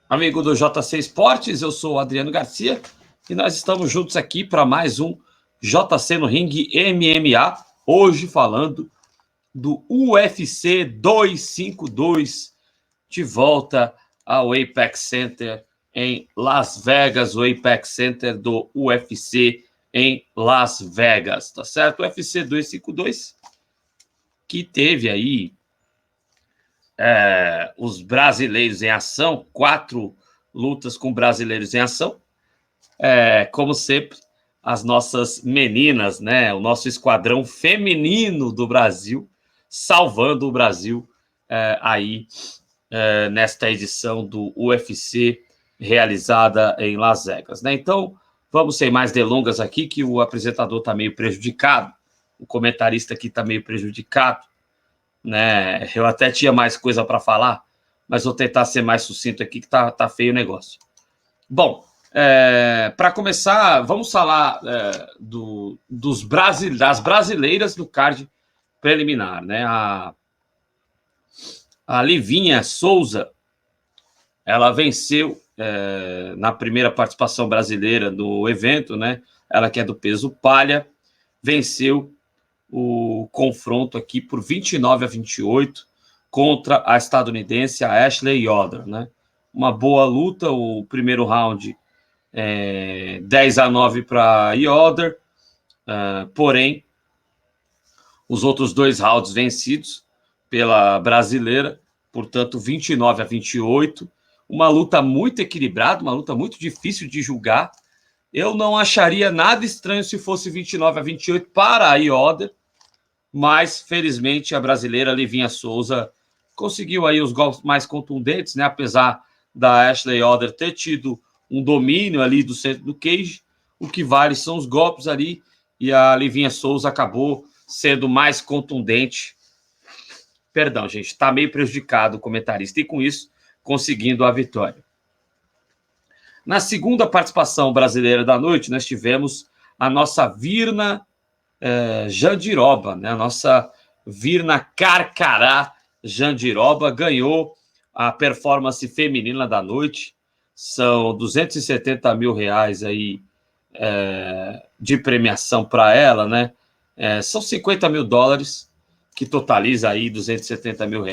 amigo do JC Esportes, eu sou o Adriano Garcia e nós estamos juntos aqui para mais um JC no Ringue MMA, hoje falando do UFC 252, de volta ao Apex Center em Las Vegas, o Apex Center do UFC em Las Vegas, tá certo? O UFC 252, que teve aí os brasileiros em ação, 4 lutas com brasileiros em ação. Como sempre, as nossas meninas, né? O nosso esquadrão feminino do Brasil, salvando o Brasil nesta edição do UFC realizada em Las Vegas, né? Então, vamos sem mais delongas aqui, que o apresentador está meio prejudicado, o comentarista aqui está meio prejudicado, né? Eu até tinha mais coisa para falar, mas vou tentar ser mais sucinto aqui, que tá feio o negócio. Bom, para começar, vamos falar das brasileiras do card preliminar, né? A Livinha Souza, ela venceu na primeira participação brasileira do evento, né? Ela que é do peso palha, venceu o confronto aqui por 29-28 contra a estadunidense, a Ashley Yoder, né? Uma boa luta, o primeiro round 10-9 para Yoder, porém, os outros 2 rounds vencidos pela brasileira, portanto, 29-28, uma luta muito equilibrada, uma luta muito difícil de julgar. Eu não acharia nada estranho se fosse 29-28 para a Yoder, mas, felizmente, a brasileira Livinha Souza conseguiu aí os golpes mais contundentes, né? Apesar da Ashley Yoder ter tido um domínio ali do centro do cage, o que vale são os golpes ali, e a Livinha Souza acabou sendo mais contundente. Perdão, gente, está meio prejudicado o comentarista, e com isso, conseguindo a vitória. Na segunda participação brasileira da noite, nós tivemos a nossa Virna Jandiroba, né? A nossa Virna Carcará Jandiroba ganhou a performance feminina da noite. São R$270 mil aí de premiação para ela, né? São $50 mil, que totaliza aí R$270 mil.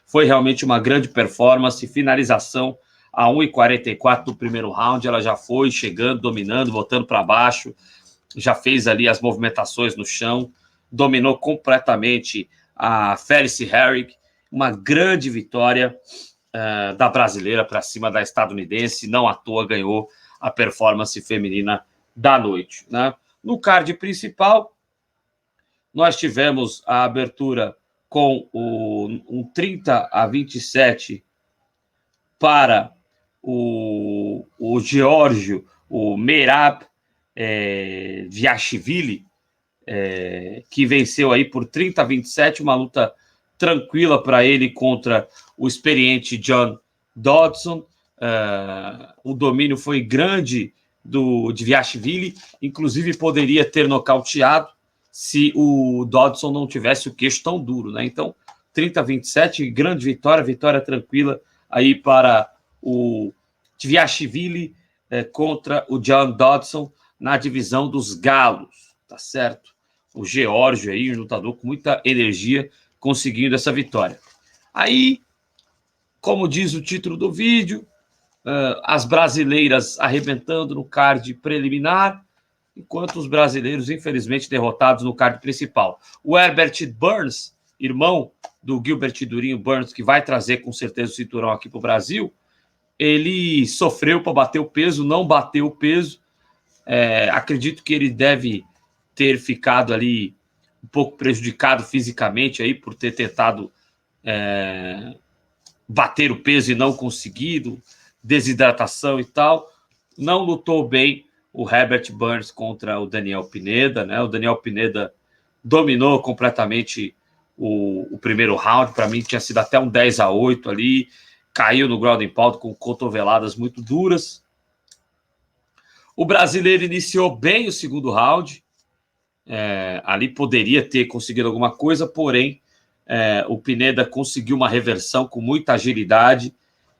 Foi realmente uma grande performance, finalização a 1:44 do primeiro round, ela já foi chegando, dominando, voltando para baixo, já fez ali as movimentações no chão, dominou completamente a Felice Herrig, uma grande vitória da brasileira para cima da estadunidense, não à toa ganhou a performance feminina da noite, né? No card principal, nós tivemos a abertura com um 30-27 para o Geórgio, o Merab Viashvili, que venceu aí por 30-27, uma luta tranquila para ele contra o experiente John Dodson. O domínio foi grande de Viashvili, inclusive poderia ter nocauteado se o Dodson não tivesse o queixo tão duro, né? Então, 30-27, grande vitória tranquila aí para o Viashvili contra o John Dodson na divisão dos galos, tá certo? O Geórgio aí, um lutador com muita energia, conseguindo essa vitória. Aí, como diz o título do vídeo, as brasileiras arrebentando no card preliminar, enquanto os brasileiros, infelizmente, derrotados no card principal. O Herbert Burns, irmão do Gilbert Durinho Burns, que vai trazer com certeza o cinturão aqui para o Brasil, ele sofreu para bater o peso, não bateu o peso. Acredito que ele deve ter ficado ali um pouco prejudicado fisicamente aí por ter tentado bater o peso e não conseguido, desidratação e tal. Não lutou bem o Herbert Burns contra o Daniel Pineda, né? O Daniel Pineda dominou completamente o primeiro round, para mim tinha sido até um 10-8 ali, caiu no ground and pound com cotoveladas muito duras. O brasileiro iniciou bem o segundo round, ali poderia ter conseguido alguma coisa, porém o Pineda conseguiu uma reversão com muita agilidade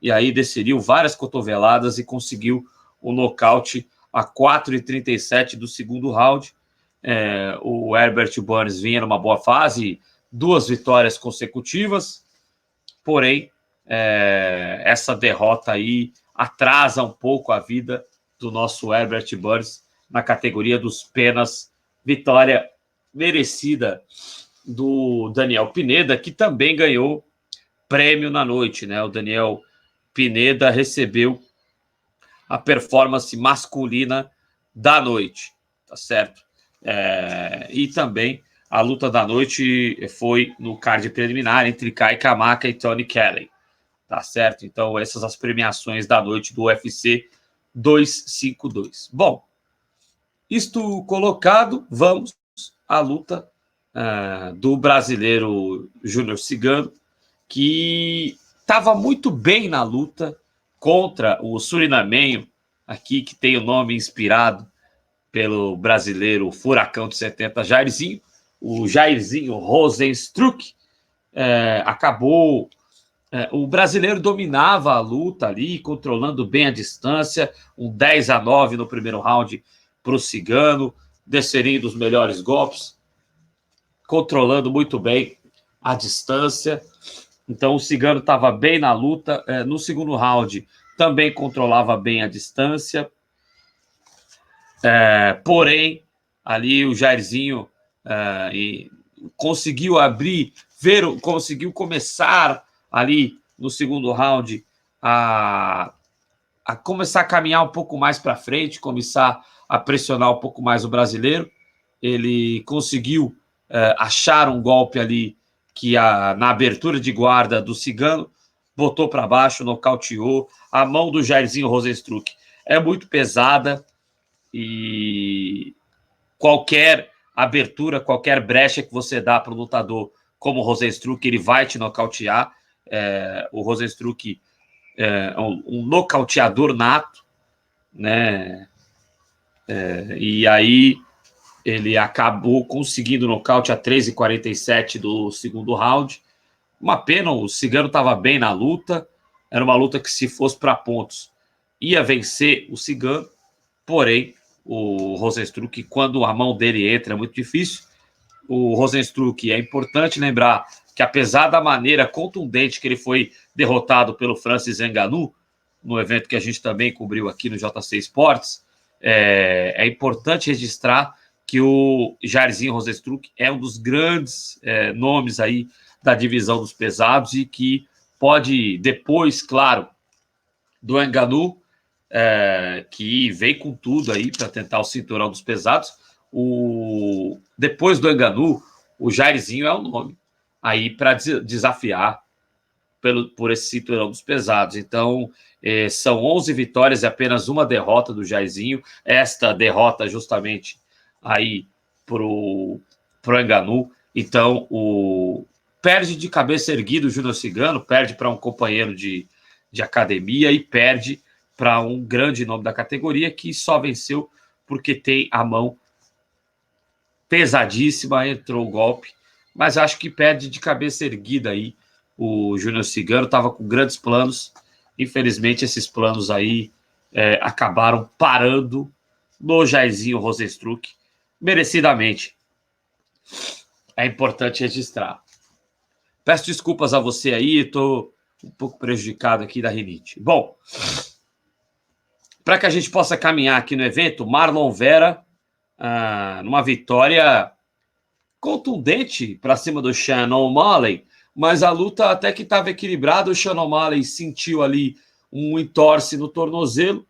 e aí desferiu várias cotoveladas e conseguiu o nocaute a 4:37 do segundo round. O Herbert Burns vinha numa boa fase, 2 vitórias consecutivas, porém, essa derrota aí atrasa um pouco a vida do nosso Herbert Burns na categoria dos penas. Vitória merecida do Daniel Pineda, que também ganhou prêmio na noite, né? O Daniel Pineda recebeu a performance masculina da noite, tá certo? E também a luta da noite foi no card preliminar entre Kai Kamaka e Tony Kelly, tá certo? Então, essas as premiações da noite do UFC 252. Bom, isto colocado, vamos à luta do brasileiro Júnior Cigano, que estava muito bem na luta contra o surinamenho, aqui que tem o nome inspirado pelo brasileiro Furacão de 70, Jairzinho. O Jairzinho Rozenstruik acabou... o brasileiro dominava a luta ali, controlando bem a distância, um 10-9 no primeiro round para o Cigano, desferindo os melhores golpes, controlando muito bem a distância. Então o Cigano estava bem na luta. No segundo round também controlava bem a distância. Porém, ali o Jairzinho conseguiu conseguiu começar ali no segundo round a começar a caminhar um pouco mais para frente, começar a pressionar um pouco mais o brasileiro. Ele conseguiu achar um golpe ali que na abertura de guarda do Cigano botou para baixo, nocauteou. A mão do Jairzinho Rozenstruik é muito pesada e qualquer abertura, qualquer brecha que você dá para o lutador como o Rozenstruik, ele vai te nocautear. O Rozenstruik é um nocauteador nato, né? E aí ele acabou conseguindo nocaute a 3:47 do segundo round. Uma pena, o Cigano estava bem na luta. Era uma luta que, se fosse para pontos, ia vencer o Cigano. Porém, o Rozenstruik, quando a mão dele entra, é muito difícil. O Rozenstruik, é importante lembrar que, apesar da maneira contundente que ele foi derrotado pelo Francis Ngannou, no evento que a gente também cobriu aqui no JC Esportes, é importante registrar que o Jairzinho Rozenstruik é um dos grandes nomes aí da divisão dos pesados e que pode, depois, claro, do Ngannou, que veio com tudo aí para tentar o cinturão dos pesados, depois do Ngannou, o Jairzinho é o nome aí para desafiar por esse cinturão dos pesados. Então, são 11 vitórias e apenas uma derrota do Jairzinho. Esta derrota justamente aí pro Ngannou. Então, perde de cabeça erguida o Júnior Cigano, perde para um companheiro de academia e perde para um grande nome da categoria que só venceu porque tem a mão pesadíssima, entrou o golpe, mas acho que perde de cabeça erguida aí. O Júnior Cigano estava com grandes planos. Infelizmente, esses planos aí acabaram parando no Jairzinho Rozenstruik, merecidamente. É importante registrar. Peço desculpas a você aí, estou um pouco prejudicado aqui da rinite. Bom, para que a gente possa caminhar aqui no evento, Marlon Vera, numa vitória contundente para cima do Sean O'Malley, mas a luta até que estava equilibrada. O Sean O'Malley sentiu ali um entorse no tornozelo,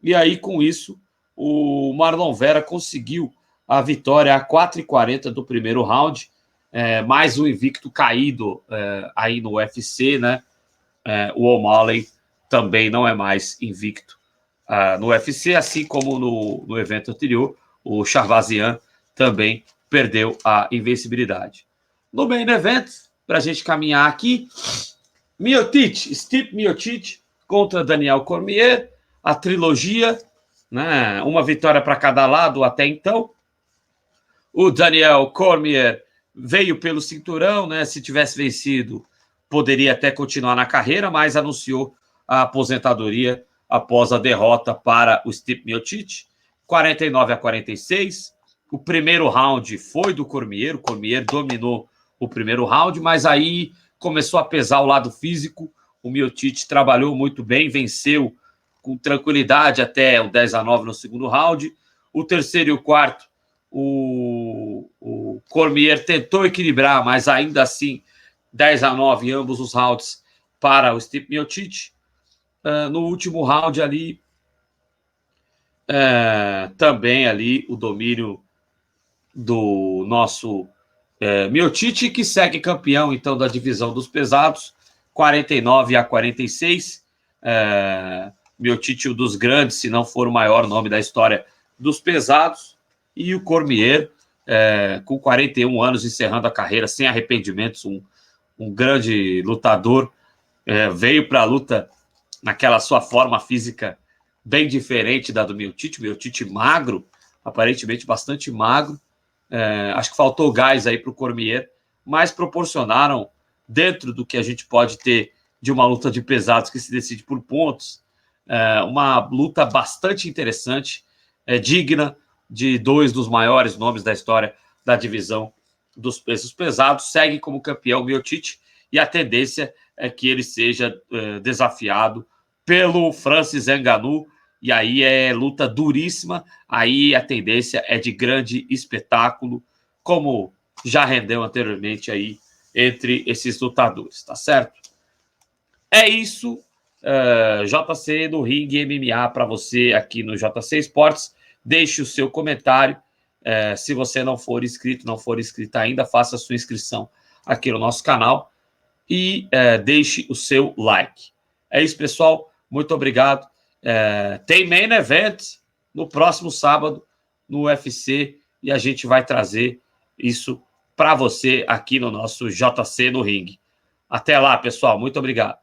e aí com isso o Marlon Vera conseguiu a vitória a 4:40 do primeiro round, mais um invicto caído aí no UFC, né? O O'Malley também não é mais invicto no UFC, assim como no evento anterior, o Charvazian também perdeu a invencibilidade. No main event, para a gente caminhar aqui, Stipe Miocic contra Daniel Cormier, a trilogia, né? Uma vitória para cada lado até então. O Daniel Cormier veio pelo cinturão, né? Se tivesse vencido, poderia até continuar na carreira, mas anunciou a aposentadoria após a derrota para o Stipe Miocic, 49-46. O primeiro round foi do Cormier, o Cormier dominou o primeiro round, mas aí começou a pesar o lado físico. O Miocic trabalhou muito bem, venceu com tranquilidade até o 10-9 no segundo round. O terceiro e o quarto, o Cormier tentou equilibrar, mas ainda assim 10-9 em ambos os rounds para o Stipe Miocic. No último round ali, também ali o domínio do nosso Miocic, que segue campeão então da divisão dos pesados, 49-46. Miocic, um dos grandes, se não for o maior nome da história dos pesados, e o Cormier, com 41 anos, encerrando a carreira sem arrependimentos, um grande lutador, veio para a luta naquela sua forma física bem diferente da do Miocic. Miocic magro, aparentemente bastante magro. Acho que faltou gás aí para o Cormier, mas proporcionaram, dentro do que a gente pode ter de uma luta de pesados que se decide por pontos, uma luta bastante interessante, digna de dois dos maiores nomes da história da divisão dos pesos pesados. Segue como campeão Miocic, e a tendência é que ele seja desafiado pelo Francis Ngannou, e aí é luta duríssima, aí a tendência é de grande espetáculo, como já rendeu anteriormente aí entre esses lutadores, tá certo? É isso, JC no Ringue MMA para você aqui no JC Esportes. Deixe o seu comentário. Se você não for inscrito, não for inscrita ainda, faça a sua inscrição aqui no nosso canal e deixe o seu like. É isso, pessoal. Muito obrigado. Tem Main Event no próximo sábado no UFC e a gente vai trazer isso para você aqui no nosso JC no Ringue. Até lá, pessoal. Muito obrigado.